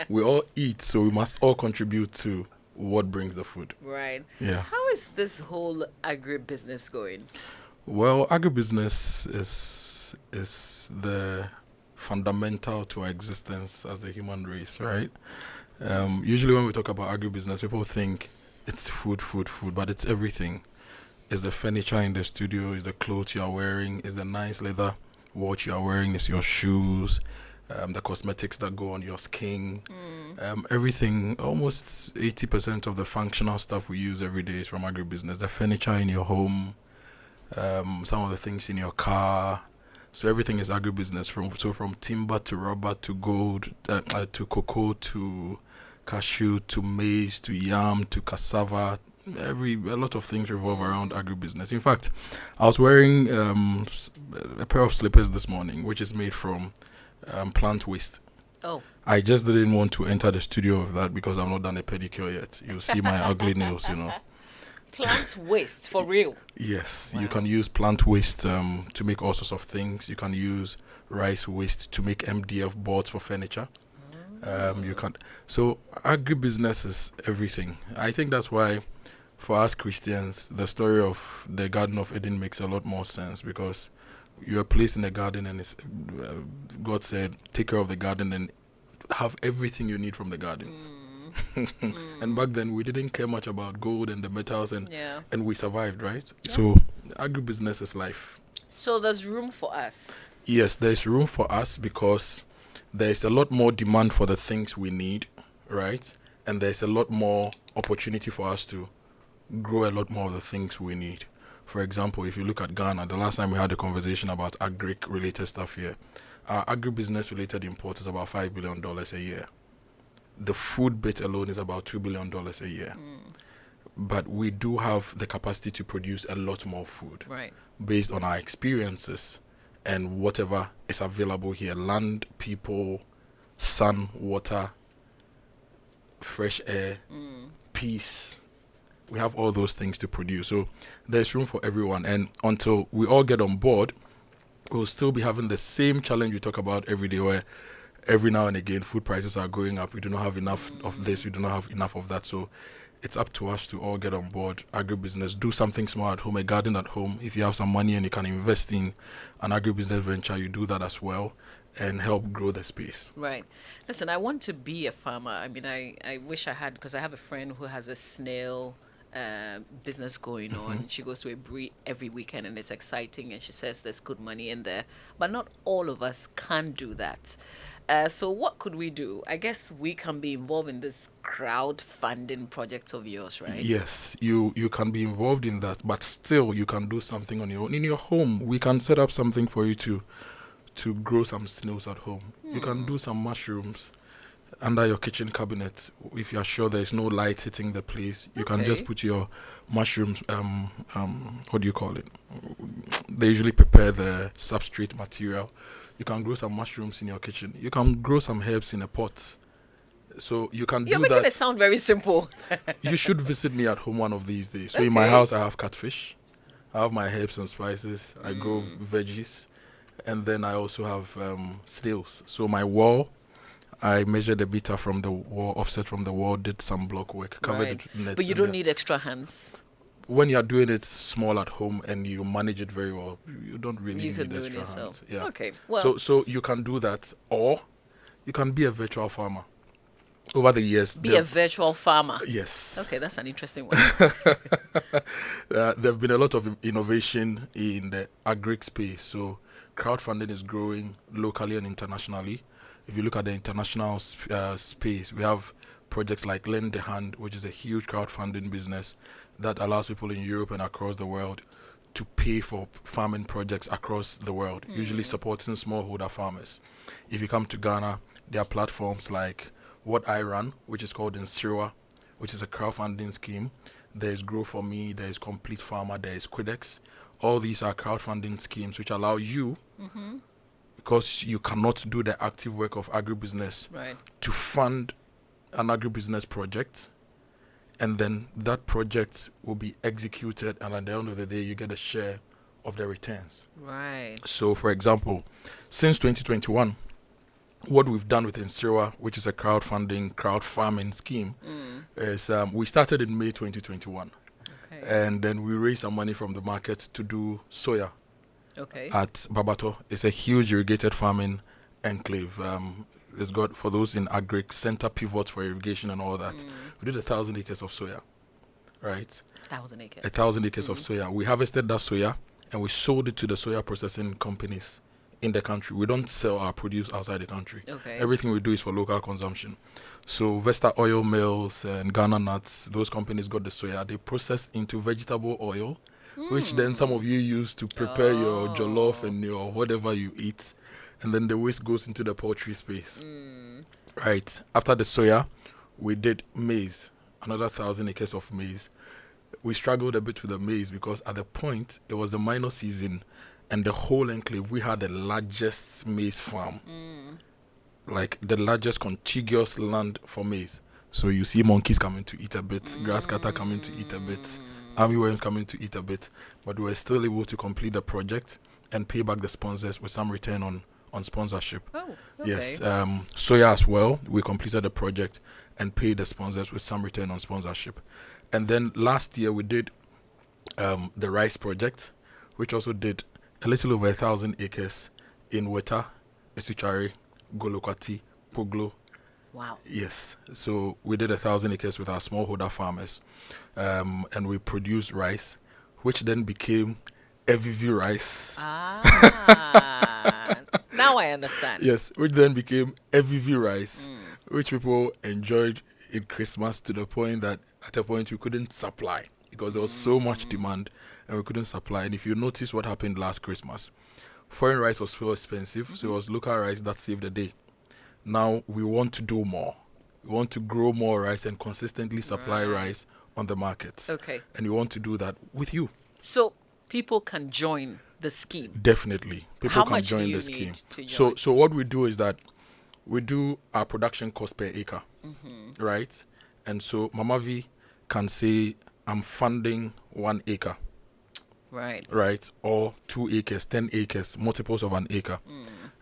we all eat, so we must all contribute to what brings the food. Right. Yeah. How is this whole agribusiness going? Well, agribusiness is the fundamental to our existence as a human race, right? Usually, when we talk about agribusiness, people think it's food, food, food, but it's everything. It's the furniture in the studio, it's the clothes you are wearing, it's the nice leather watch you are wearing, it's your shoes, the cosmetics that go on your skin. Everything, almost 80% of the functional stuff we use every day is from agribusiness. The furniture in your home, some of the things in your car. So everything is agribusiness from timber to rubber to gold to cocoa to cashew to maize to yam to cassava. A lot of things revolve around agribusiness. In fact, I was wearing a pair of slippers this morning, which is made from plant waste. Oh, I just didn't want to enter the studio with that because I've not done a pedicure yet. You'll see my ugly nails. plant waste for real. Yes, Wow. you can use plant waste to make all sorts of things. You can use rice waste to make MDF boards for furniture. You can. So agribusiness is everything. I think that's why, for us Christians, the story of the Garden of Eden makes a lot more sense because you are placed in a garden and God said, take care of the garden and have everything you need from the garden. And back then we didn't care much about gold and the metals and Yeah. we survived, right? Yeah. So agribusiness is life. So there's room for us. Yes, there's room for us because there's a lot more demand for the things we need, right? And there's a lot more opportunity for us to grow a lot more of the things we need. For example, if you look at Ghana, the last time we had a conversation about agri-related stuff here, our agribusiness-related import is about $5 billion a year. The food bit alone is about $2 billion a year. But we do have the capacity to produce a lot more food Right. based on our experiences and whatever is available here. Land, people, sun, water, fresh air, peace. We have all those things to produce. So there's room for everyone. And until we all get on board, we'll still be having the same challenge we talk about every day where every now and again food prices are going up. We do not have enough of this. We do not have enough of that. So it's up to us to all get on board agribusiness. Do something small at home, a garden at home. If you have some money and you can invest in an agribusiness venture, you do that as well and help grow the space. Right. Listen, I want to be a farmer. I mean, I wish I had, because I have a friend who has a snail business going on. She goes to a breed every weekend and it's exciting, and she says there's good money in there. But not all of us can do that. So what could we do? I guess we can be involved in this crowdfunding project of yours, right? Yes, you can be involved in that, but still you can do something on your own. In your home, we can set up something for you to grow some snails at home. You can do some mushrooms under your kitchen cabinet. If you're sure there's no light hitting the place, you can just Okay. put your mushrooms, what do you call it? They usually prepare the substrate material. You can grow some mushrooms in your kitchen. You can grow some herbs in a pot. So you can You're do making it that. sound very simple. You should visit me at home one of these days. So in my Okay. house, I have catfish. I have my herbs and spices. I grow veggies. And then I also have snails. So my wall, I measured a meter from the wall, offset from the wall, did some block work, covered Right. it with nets. But you and don't then need extra hands. when you're doing it small at home and you manage it very well, you don't really You can need do it extra yourself. hands. Yeah. Okay. Well, So you can do that, or you can be a virtual farmer. Over the years, be a virtual farmer. yes, Okay, that's an interesting one. there have been a lot of innovation in the agri space. So crowdfunding is growing locally and internationally. If you look at the international space, we have projects like Lend a Hand, which is a huge crowdfunding business that allows people in Europe and across the world to pay for farming projects across the world, usually supporting smallholder farmers. If you come to Ghana, there are platforms like What I Run, which is called Insiriwa, which is a crowdfunding scheme. There is Grow For Me, there is Complete Farmer, there is Quidex. All these are crowdfunding schemes which allow you, because you cannot do the active work of agribusiness, Right. to fund an agribusiness project, and then that project will be executed, and at the end of the day, you get a share of the returns. Right. So, for example, since 2021, what we've done with Insira, which is a crowd farming scheme, is we started in May 2021. Okay. And then we raised some money from the market to do soya Okay. at Babato. It's a huge irrigated farming enclave. It's got, for those in agric, center pivots for irrigation and all that. We did 1,000 acres of soya, right? 1,000 acres. 1,000 acres of soya. We harvested that soya and we sold it to the soya processing companies in the country. We don't sell our produce outside the country. Okay. Everything we do is for local consumption. So Vesta Oil Mills and Ghana Nuts, those companies got the soya. They processed into vegetable oil, which then some of you use to prepare your jollof and your whatever you eat. And then the waste goes into the poultry space. Right. After the soya, we did maize, another 1,000 acres of maize. We struggled a bit with the maize because at the point, it was the minor season and the whole enclave, we had the largest maize farm. Like the largest contiguous land for maize. So you see monkeys coming to eat a bit, grass cutter coming to eat a bit, armyworms coming to eat a bit. But we were still able to complete the project and pay back the sponsors with some return on sponsorship. Oh, okay. Yes. Soya as well. We completed the project and paid the sponsors with some return on sponsorship. And then last year we did the rice project, which also did a little over 1,000 acres in Weta, Esuchari, Golokati, Poglo. Wow. Yes. So we did 1,000 acres with our smallholder farmers, and we produced rice, which then became EVV rice. Now I understand. Yes, which then became EVV rice, which people enjoyed in Christmas to the point that at a point we couldn't supply because there was so much demand and we couldn't supply. And if you notice what happened last Christmas, foreign rice was so expensive, so it was local rice that saved the day. Now we want to do more. We want to grow more rice and consistently supply rice on the market. Okay. And we want to do that with you. So people can join the scheme. Definitely. People How can much do join you the scheme. need to join? So what we do is that we do our production cost per acre, right? And so Mama V can say, I'm funding 1 acre, right? Or 2 acres, 10 acres, multiples of an acre.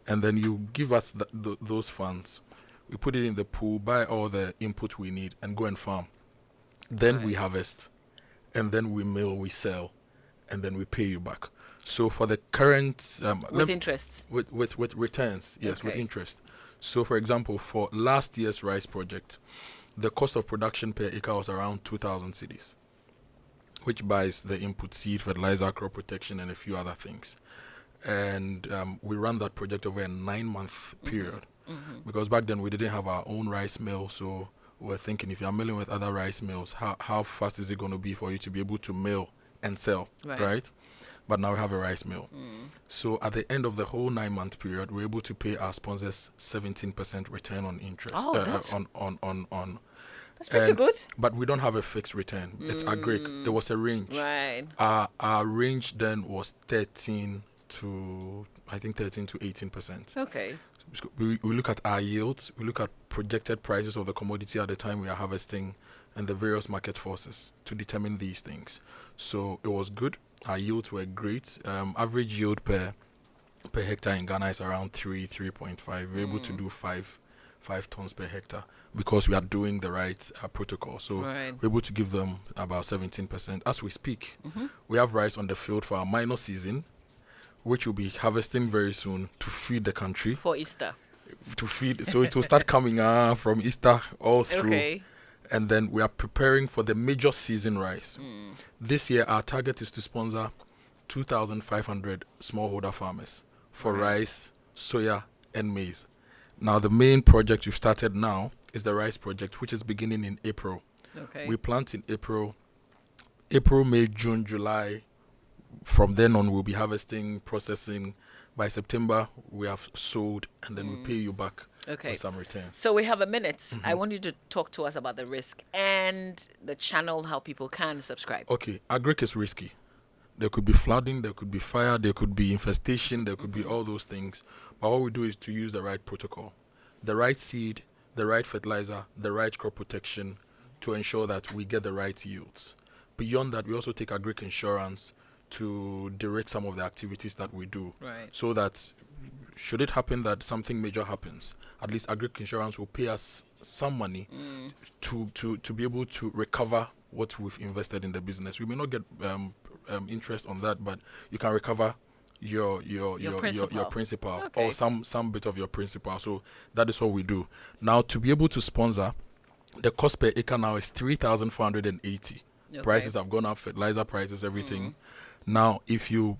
And then you give us those funds. We put it in the pool, buy all the input we need, and go and farm. Then we harvest, and then we mill, we sell, and then we pay you back. So for the current... with interest? With returns, yes, with Okay. interest. So for example, for last year's rice project, the cost of production per acre was around 2,000 cedis, which buys the input seed, fertilizer, crop protection, and a few other things. And we ran that project over a 9-month period because back then we didn't have our own rice mill. So we were thinking, if you're milling with other rice mills, how fast is it going to be for you to be able to mill and sell, right? But now we have a rice mill. So at the end of the whole 9-month period, we're able to pay our sponsors 17% return on interest. Oh, that's on That's pretty good. But we don't have a fixed return. It's agric. It was a range. Right. Our range then was 13 to 18%. Okay. We look at our yields, we look at projected prices of the commodity at the time we are harvesting and the various market forces to determine these things. So it was good. Our yields were great. Average yield per hectare in Ghana is around 3.5. We're able to do 5 tons per hectare because we are doing the right protocol. So we're able to give them about 17%. As we speak, we have rice on the field for our minor season, which will be harvesting very soon to feed the country. For Easter. So it will start coming from Easter all through. Okay. And then we are preparing for the major season rice. This year, our target is to sponsor 2,500 smallholder farmers for rice, soya, and maize. Now, the main project we've started now is the rice project, which is beginning in April. Okay. We plant in April, May, June, July. From then on, we'll be harvesting, processing. By September, we have sold, and then we pay you back with some returns. So we have a minute. I want you to talk to us about the risk and the channel, how people can subscribe. Okay, agric is risky. There could be flooding, there could be fire, there could be infestation, there could be all those things. But what we do is to use the right protocol, the right seed, the right fertilizer, the right crop protection to ensure that we get the right yields. Beyond that, we also take agric insurance to direct some of the activities that we do. Right. So that should it happen that something major happens, at least Agric Insurance will pay us some money to be able to recover what we've invested in the business. We may not get interest on that, but you can recover your principal Okay. or some bit of your principal. So that is what we do. Now, to be able to sponsor, the cost per acre now is 3,480. Okay. Prices have gone up, fertilizer prices, everything. Now, if you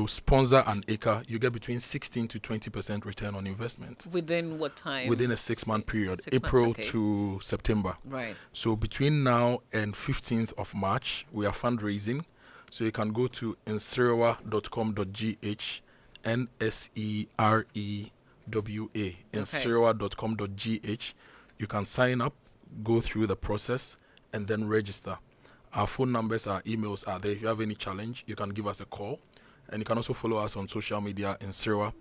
sponsor an acre, you get between 16 to 20% return on investment. Within what time? Within a 6-month period, 6 months, April okay. to September. Right. So between now and 15th of March, we are fundraising. So you can go to inserewa.com.gh, NSEREWA, inserewa.com.gh. You can sign up, go through the process, and then register. Our phone numbers, our emails are there. If you have any challenge, you can give us a call. And you can also follow us on social media in Serewa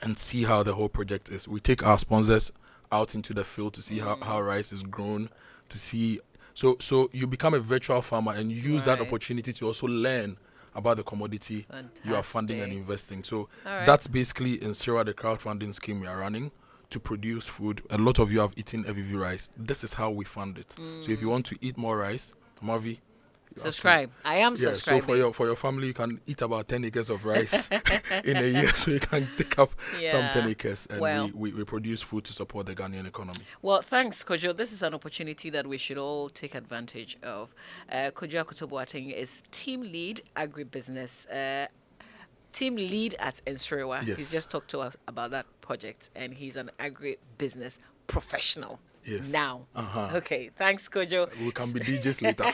and see how the whole project is. We take our sponsors out into the field to see how rice is grown, to see. So you become a virtual farmer and you use that Right. opportunity to also learn about the commodity you are funding and Fantastic. investing. So All right. that's basically in Serewa, the crowdfunding scheme we are running to produce food. A lot of you have eaten EVV rice. This is how we fund it. So if you want to eat more rice, Marvi, you have to- Subscribe. I am yeah, subscribing. so for your family, you can eat about 10 acres of rice in a year. So you can take up some Yeah. 10 acres, and Well. we produce food to support the Ghanaian economy. Well, thanks, Kojo. This is an opportunity that we should all take advantage of. Kojo Akoto Boateng is team lead agribusiness, team lead at Enserewa. Yes. He's just talked to us about that project, and he's an agribusiness professional. Yes. Now. Uh-huh. Okay. Thanks, Kojo. We can be DJs later.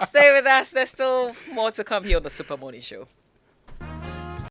Stay with us. There's still more to come here on the Super Morning Show.